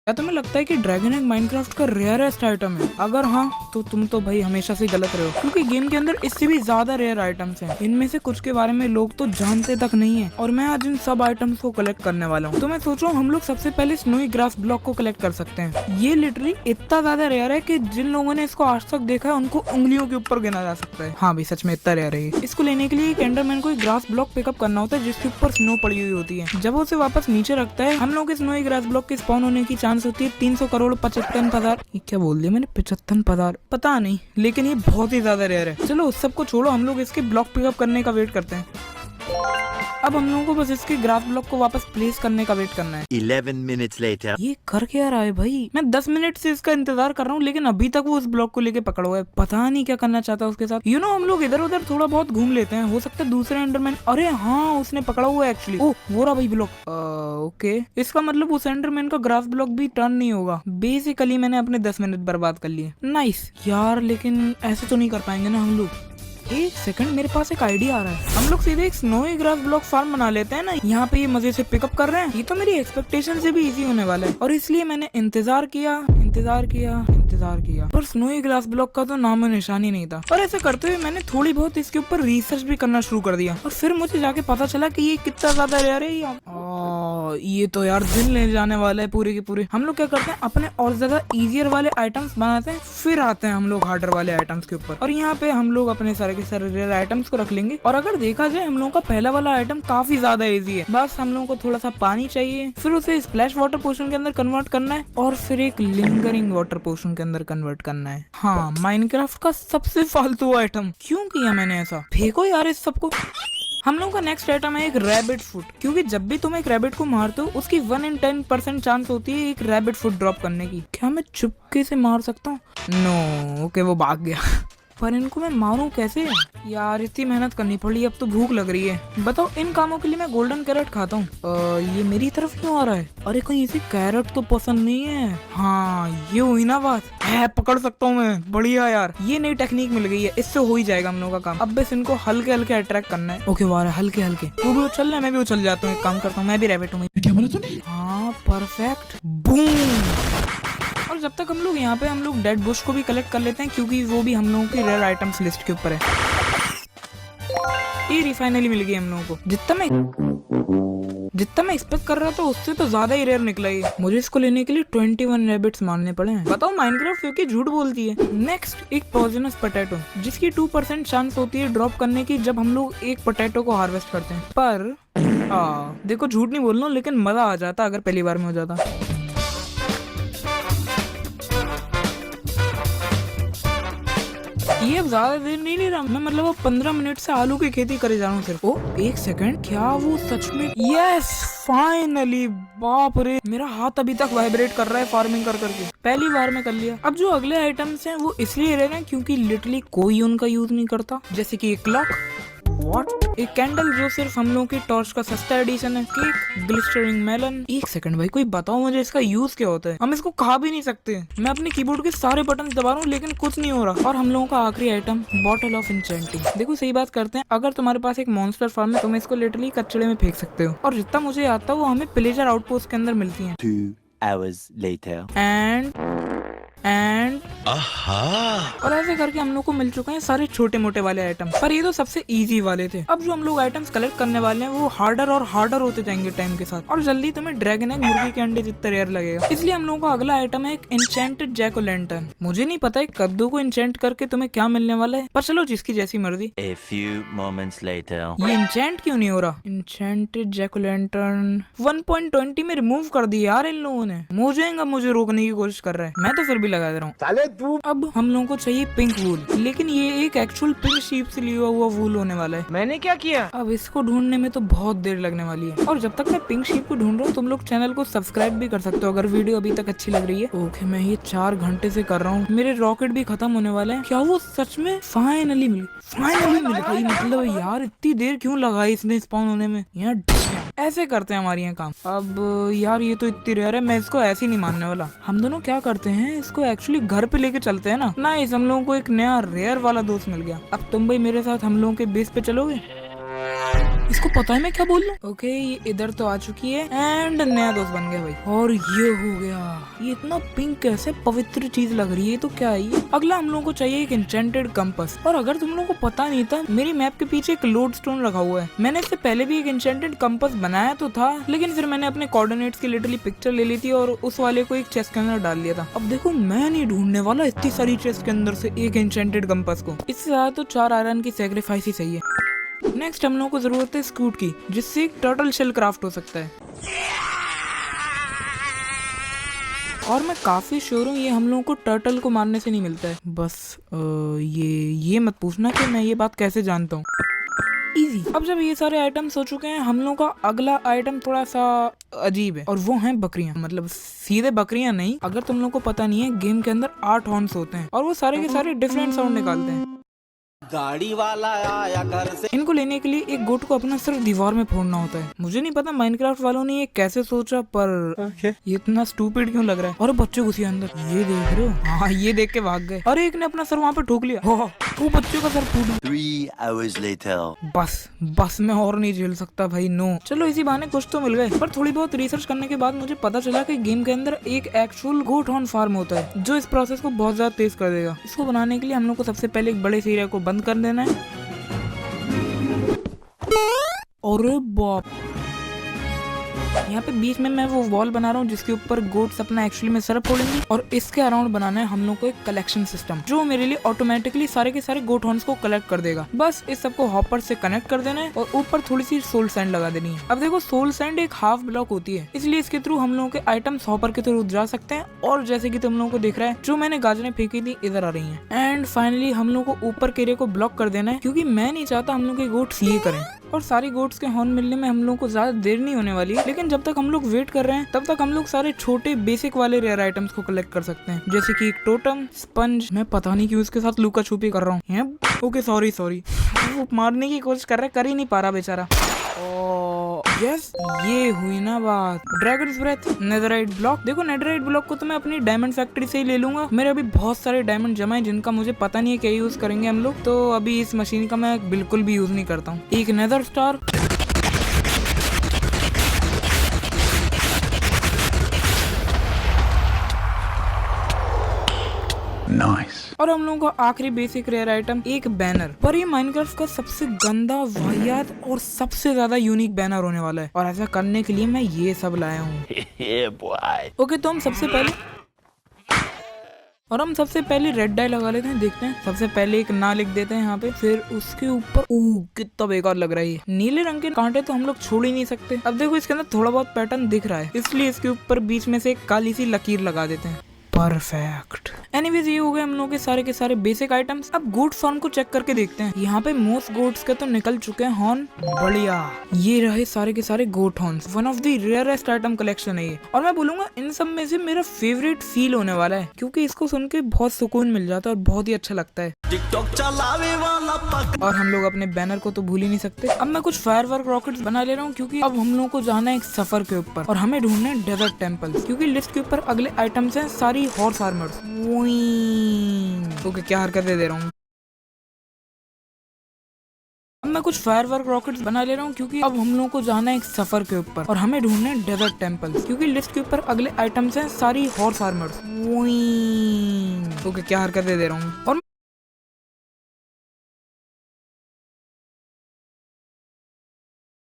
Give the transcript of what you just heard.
क्या तुम्हें लगता है कि ड्रैगन एग माइनक्राफ्ट का रेयरेस्ट आइटम है? अगर हाँ तो तुम तो भाई हमेशा से गलत रहे हो, क्योंकि गेम के अंदर इससे भी ज्यादा रेयर आइटम्स हैं। इनमें से कुछ के बारे में लोग तो जानते तक नहीं है, और मैं आज इन सब आइटम्स को कलेक्ट करने वाला हूँ। तो मैं सोच रहा हूँ हम लोग सबसे पहले स्नोई ग्रास ब्लॉक को कलेक्ट कर सकते हैं। ये लिटरली इतना ज्यादा रेयर है कि जिन लोगों ने इसको आज तक देखा है उनको उंगलियों के ऊपर गिना जा सकता है। हाँ भाई सच में इतना रेयर है। इसको लेने के लिए एक एंडरमैन को एक ग्रास ब्लॉक पिकअप करना होता है जिसके ऊपर स्नो पड़ी हुई होती है। जब वो उसे वापस नीचे रखता है, हम लोग के स्नोई ग्रास ब्लॉक के स्पॉन होने की चांस होती है 300 करोड़ 55,000। ये क्या बोल दिया मैंने, 55,000 पता नहीं, लेकिन ये बहुत ही ज्यादा रेयर है। चलो उस सबको छोड़ो, हम लोग इसके ब्लॉक पिकअप करने का वेट करते हैं। अब हम लोगों को बस इसके ग्रास ब्लॉक को वापस प्लेस करने का वेट करना है। 11 minutes later. ये कर क्या रहा है भाई? मैं 10 मिनट से इसका इंतजार कर रहा हूँ, लेकिन अभी तक वो उस ब्लॉक को लेके पकड़ा हुआ है। पता नहीं क्या करना चाहता है उसके साथ। हम लोग इधर उधर थोड़ा बहुत घूम लेते हैं, हो सकता है दूसरे एंडरमैन। अरे हाँ, उसने पकड़ा हुआ है एक्चुअली। ओह वो रहा भाई ब्लॉक। ओके, इसका मतलब उस एंडरमैन का ग्रास ब्लॉक भी टर्न नहीं होगा। बेसिकली मैंने अपने 10 मिनट बर्बाद कर लिए। नाइस यार, लेकिन ऐसे तो नहीं कर पाएंगे ना हम लोग। एक सेकंड, मेरे पास एक आइडिया आ रहा है। हम लोग सीधे एक स्नोई ग्रास ब्लॉक फार्म बना लेते हैं ना। यहाँ पे ये मजे से पिकअप कर रहे हैं। ये तो मेरी एक्सपेक्टेशन से भी इजी होने वाला है, और इसलिए मैंने इंतजार किया, पर स्नोई ग्रास ब्लॉक का तो नामो निशानी नहीं था। और ऐसे करते हुए मैंने थोड़ी बहुत इसके ऊपर रिसर्च भी करना शुरू कर दिया, और फिर मुझे जाके पता चला कि ये कितना ज्यादा रेयर है। ये तो यार दिन ले जाने वाला है पूरे के पूरे। हम लोग क्या करते हैं, अपने और ज्यादा इजियर वाले आइटम्स बनाते हैं, फिर आते हैं हम लोग हार्डर वाले आइटम्स के ऊपर। और यहाँ पे हम लोग अपने सारे के सारे रेयर आइटम्स को रख लेंगे। और अगर देखा जाए, हम लोगों का पहला वाला आइटम काफी ज्यादा इजी है। बस हम लोगों को थोड़ा सा पानी चाहिए, फिर उसे स्प्लैश वाटर पोशन के अंदर कन्वर्ट करना है, और फिर एक लिंगरिंग वाटर पोशन के अंदर कन्वर्ट करना है। हाँ, माइनक्राफ्ट का सबसे फालतू आइटम। क्यों किया मैंने ऐसा? फेंको यार इस सबको। हम लोगों का नेक्स्ट आइटम है एक रैबिट फूड, क्योंकि जब भी तुम एक रैबिट को मारते हो, उसकी 1 in 10% चांस होती है एक रैबिट फूड ड्रॉप करने की। क्या मैं चुपके से मार सकता हूँ? नो, ओके वो भाग गया। पर इनको मैं मारूं कैसे यार? इतनी मेहनत करनी पड़ी, अब तो भूख लग रही है। बताओ, इन कामों के लिए मैं गोल्डन कैरेट खाता हूँ। ये मेरी तरफ क्यों आ रहा है? अरे कहीं इसे कैरेट तो पसंद नहीं है। हाँ ये हुई ना बात। है, पकड़ सकता हूँ मैं। बढ़िया यार, ये नई टेक्निक मिल गई है, इससे हो ही जाएगा हम लोगों का काम। अब बस इनको हल्के हल्के अट्रैक्ट करना है। ओके वाह, हल्के हल्के। वो भी उछल रहे, मैं भी उछल जाता हूँ। एक काम करता हूँ, मैं भी रैबिट हूँ। क्या बोला तूने? हाँ परफेक्ट, बूम। और जब तक हम लोग यहाँ पे हम लोग डेड बुश को भी कलेक्ट कर लेते हैं, क्योंकि वो भी हम लोगों की रेयर आइटम्स लिस्ट के ऊपर है। ये रिफाइनली मिल गई हम लोगों को। जितना मैं एक्सपेक्ट कर रहा था उससे तो ज्यादा ही रेयर निकला ये। मुझे इसको लेने के लिए 21 रैबिट्स मारने पड़े हैं। बताओ माइनक्राफ्ट क्योंकि झूठ बोलती है। नेक्स्ट एक पॉइजनस पोटैटो, जिसकी 2% चांस होती है ड्रॉप करने की जब हम लोग एक पोटैटो को हार्वेस्ट करते हैं। पर देखो, झूठ नहीं बोल रहा हूँ, लेकिन मजा आ जाता अगर पहली बार में हो जाता। ये अब ज्यादा देर नहीं ले रहा मैं, मतलब वो 15 मिनट से आलू की खेती करे जा रहा हूँ सिर्फ। ओ एक सेकंड, क्या वो सच में? Yes finally. बाप रे, मेरा हाथ अभी तक वाइब्रेट कर रहा है फार्मिंग कर करके। पहली बार में कर लिया। अब जो अगले आइटम्स हैं वो इसलिए रह रहे हैं क्योंकि लिटरली कोई उनका यूज नहीं करता। जैसे कि एक क्लॉक, व्हाट, एक कैंडल जो सिर्फ हम लोगों की टॉर्च का सस्ता एडिशन है, केक, ग्लिस्टरिंग मेलन। एक सेकंड भाई, कोई बताओ मुझे इसका यूज क्या होता है? हम इसको खा भी नहीं सकते। मैं अपने कीबोर्ड के सारे बटन दबा रहा हूँ लेकिन कुछ नहीं हो रहा। और हम लोगों का आखिरी आइटम, बॉटल ऑफ इंचेंटिंग। देखो सही बात करते हैं, अगर तुम्हारे पास एक मॉन्स्टर फार्म है, तुम इसको लिटरली कचड़े में फेंक सकते हो। और जितना मुझे आता है वो हमें प्लेजर आउटपोस्ट के अंदर मिलती है। 2 hours later. एंड और ऐसे करके हम लोग को मिल चुके हैं सारे छोटे मोटे वाले आइटम। पर ये तो सबसे इजी वाले थे। अब जो हम लोग आइटम्स कलेक्ट करने वाले हैं वो हार्डर और हार्डर होते जाएंगे टाइम के साथ, और जल्दी तुम्हें ड्रैगन एग मुर्गी के अंडे जितना रेयर लगेगा। इसलिए हम लोगों का अगला आइटम है एक इंचेंटेड जैक ओ लैंटर्न। मुझे नहीं पता है कद्दू को इंचेंट करके तुम्हें क्या मिलने वाला है, पर चलो जिसकी जैसी मर्जी। A few moments later. ये इंचेंट क्यों नहीं हो रहा? इंचेंटेड जैक ओ लैंटर्न 1.20 में रिमूव कर दिया यार इन लोगों ने। मुझे रोकने की कोशिश कर रहा है, मैं तो फिर भी लगा दे रहा हूँ। अब हम लोगों को चाहिए पिंक वूल, लेकिन ये एक एक्चुअल पिंक शीप से लिया हुआ वूल होने वाला है। मैंने क्या किया? अब इसको ढूंढने में तो बहुत देर लगने वाली है। और जब तक मैं पिंक शीप को ढूंढ रहा हूँ, तुम लोग चैनल को सब्सक्राइब भी कर सकते हो अगर वीडियो अभी तक अच्छी लग रही है। ओके, मैं ये 4 घंटे से कर रहा हूँ। मेरे रॉकेट भी खत्म होने वाले हैं। क्या वो सच में फाइनली मिल गई? मतलब यार इतनी देर क्यों लगाई इसने स्पॉन होने में? यार ऐसे करते हैं हमारे यहाँ काम। अब यार ये तो इतनी रेयर है, मैं इसको ऐसे नहीं मानने वाला। हम दोनों क्या करते हैं, इसको एक्चुअली घर पे लेके चलते हैं ना। नाइस, हम लोगों को एक नया रेयर वाला दोस्त मिल गया। अब तुम भाई मेरे साथ हम लोगों के बेस पे चलोगे? इसको पता है मैं क्या बोल रहा हूँ। ओके ये इधर तो आ चुकी है एंड नया दोस्त बन गया भाई। और ये हो गया, ये इतना पिंक कैसे पवित्र चीज लग रही है। तो क्या है ये? अगला हम लोगों को चाहिए एक एन्चेंटेड कंपास। और अगर तुम लोगों को पता नहीं था, मेरी मैप के पीछे एक लोड स्टोन रखा हुआ है। मैंने इससे पहले भी एक एन्चेंटेड कंपास बनाया तो था, लेकिन फिर मैंने अपने कोऑर्डिनेट्स की लिटरली पिक्चर ले ली थी और उस वाले को एक चेस्ट के अंदर डाल लिया था। अब देखो मैं नहीं ढूंढने वाला इतनी सारी चेस्ट के अंदर से एक एन्चेंटेड कंपास को। इससे ज्यादा तो 4 आयरन की सैक्रिफाइस ही सही है। नेक्स्ट हम लोगों को जरूरत है स्कूट की, जिससे एक टर्टल शेल क्राफ्ट हो सकता है। और मैं काफी श्योर हूँ ये हम लोगों को टर्टल को मारने से नहीं मिलता है। बस ये मत पूछना कि मैं ये बात कैसे जानता हूँ। इजी। अब जब ये सारे आइटम्स हो चुके हैं, हम लोगों का अगला आइटम थोड़ा सा अजीब है और वो हैं बकरियां। मतलब सीधे बकरियां नहीं, अगर तुम लोगों को पता नहीं है, गेम के अंदर 8 हॉर्न्स होते हैं और वो सारे के सारे डिफरेंट साउंड निकालते हैं। गाड़ी वाला आया घर से। इनको लेने के लिए एक गोट को अपना सिर्फ दीवार में फोड़ना होता है। मुझे नहीं पता माइनक्राफ्ट वालों ने ये कैसे सोचा, पर ये इतना स्टूपिड क्यों लग रहा है। और बच्चे घुसे अंदर, ये देख रहे हो? हाँ ये देख के भाग गए। अरे एक ने अपना सर वहाँ पे ठोक लिया, वो बच्चे का सर फूट। 3 hours later. बस मैं और नहीं झेल सकता भाई, नो। चलो इसी बहाने कुछ तो मिल गए, पर थोड़ी बहुत रिसर्च करने के बाद मुझे पता चला कि गेम के अंदर एक एक्चुअल गोट हॉर्न फार्म होता है, जो इस प्रोसेस को बहुत ज्यादा तेज कर देगा। इसको बनाने के लिए हम लोग को सबसे पहले एक बड़े से एरिया को बंद कर देना है। अरे बाप, यहाँ पे बीच में मैं वो वॉल बना रहा हूँ जिसके ऊपर गोट्स अपना एक्चुअली में सर फोड़ेंगी, और इसके अराउंड बनाना है हम लोग को एक कलेक्शन सिस्टम, जो मेरे लिए ऑटोमेटिकली सारे के सारे गोट हॉर्न्स को कलेक्ट कर देगा। बस इस सबको हॉपर से कनेक्ट कर देना है और ऊपर थोड़ी सी सोल सैंड लगा देनी है। अब देखो सोल सैंड एक हाफ ब्लॉक होती है, इसलिए इसके थ्रू हम लोगों के आइटम्स हॉपर के थ्रू जा सकते हैं। और जैसे कि तुम लोगों को दिख रहा है, जो मैंने गाजरें फेंकी थी इधर आ रही है। एंड फाइनली हम लोग को ऊपर के एरिया को ब्लॉक कर देना है, क्योंकि मैं नहीं चाहता हम लोग के गोट्स ये करें। और सारी गोट्स के हॉर्न मिलने में हम लोग को ज्यादा देर नहीं होने वाली है, लेकिन जब तक हम लोग वेट कर रहे हैं तब तक हम लोग सारे छोटे बेसिक वाले रेयर आइटम्स को कलेक्ट कर सकते हैं, जैसे कि एक टोटम, स्पंज। मैं पता नहीं क्यों इसके साथ लुका छुपी कर रहा हूँ। ओके सॉरी वो मारने की कोशिश कर ही नहीं पा रहा बेचारा। यस ये हुई ना बात। Dragon's breath, netherite block. देखो नेदरराइट ब्लॉक को तो मैं अपनी डायमंड फैक्ट्री से ही ले लूंगा। मेरे अभी बहुत सारे डायमंड जमा है जिनका मुझे पता नहीं है क्या यूज करेंगे हम लोग, तो अभी इस मशीन का मैं बिल्कुल भी यूज नहीं करता हूँ। एक नेदर स्टार, नाइस। और हम लोगों का आखिरी बेसिक रेयर आइटम एक बैनर। पर ये माइनक्राफ्ट का सबसे गंदा, वाहियात और सबसे ज्यादा यूनिक बैनर होने वाला है, और ऐसा करने के लिए मैं ये सब लाया हूँ। Yeah, boy. ओके तो हम सबसे पहले रेड डाई लगा लेते हैं। देखते हैं, सबसे पहले एक ना लिख देते हैं यहाँ पे, फिर उसके ऊपर कितना बेकार लग रहा है ये। नीले रंग के कांटे तो हम लोग छोड़ ही नहीं सकते। अब देखो इसके अंदर थोड़ा बहुत पैटर्न दिख रहा है, इसलिए इसके ऊपर बीच में से एक काली सी लकीर लगा देते हैं। परफेक्ट। एनीवेज ये हो गए हम लोग के सारे बेसिक आइटम्स। अब गोट फार्म को चेक करके देखते हैं। यहाँ पे मोस्ट गोट्स के तो निकल चुके हैं हॉर्न, बढ़िया। ये रहे सारे के सारे goat horns. One of the rarest item collection है ये, और मैं बोलूंगा इन सब में से मेरा फेवरेट फील होने वाला है, क्योंकि इसको सुन के बहुत सुकून मिल जाता है और बहुत ही अच्छा लगता है। टिकटॉक चलावे वाला और हम लोग अपने बैनर को तो भूल ही नहीं सकते। अब मैं कुछ फायरवर्क रॉकेट्स बना ले रहा हूँ, क्योंकि अब हम लोग को जाना है एक सफर के ऊपर और हमें ढूंढना है डेजर्ट टेम्पल्स, क्योंकि लिस्ट के ऊपर अगले आइटम्स हैं सारी हॉर्स आर्मर्स। ओके क्या हरकतें दे रहा हूँ। अब मैं कुछ फायरवर्क रॉकेट्स बना ले रहा हूँ, क्योंकि अब हम लोग को जाना है एक सफर के ऊपर और हमें ढूंढना है डेजर्ट टेम्पल्स, क्योंकि लिस्ट के ऊपर अगले आइटम्स हैं सारी हॉर्स आर्मर्स। ओके क्या हरकतें दे रहा हूँ। और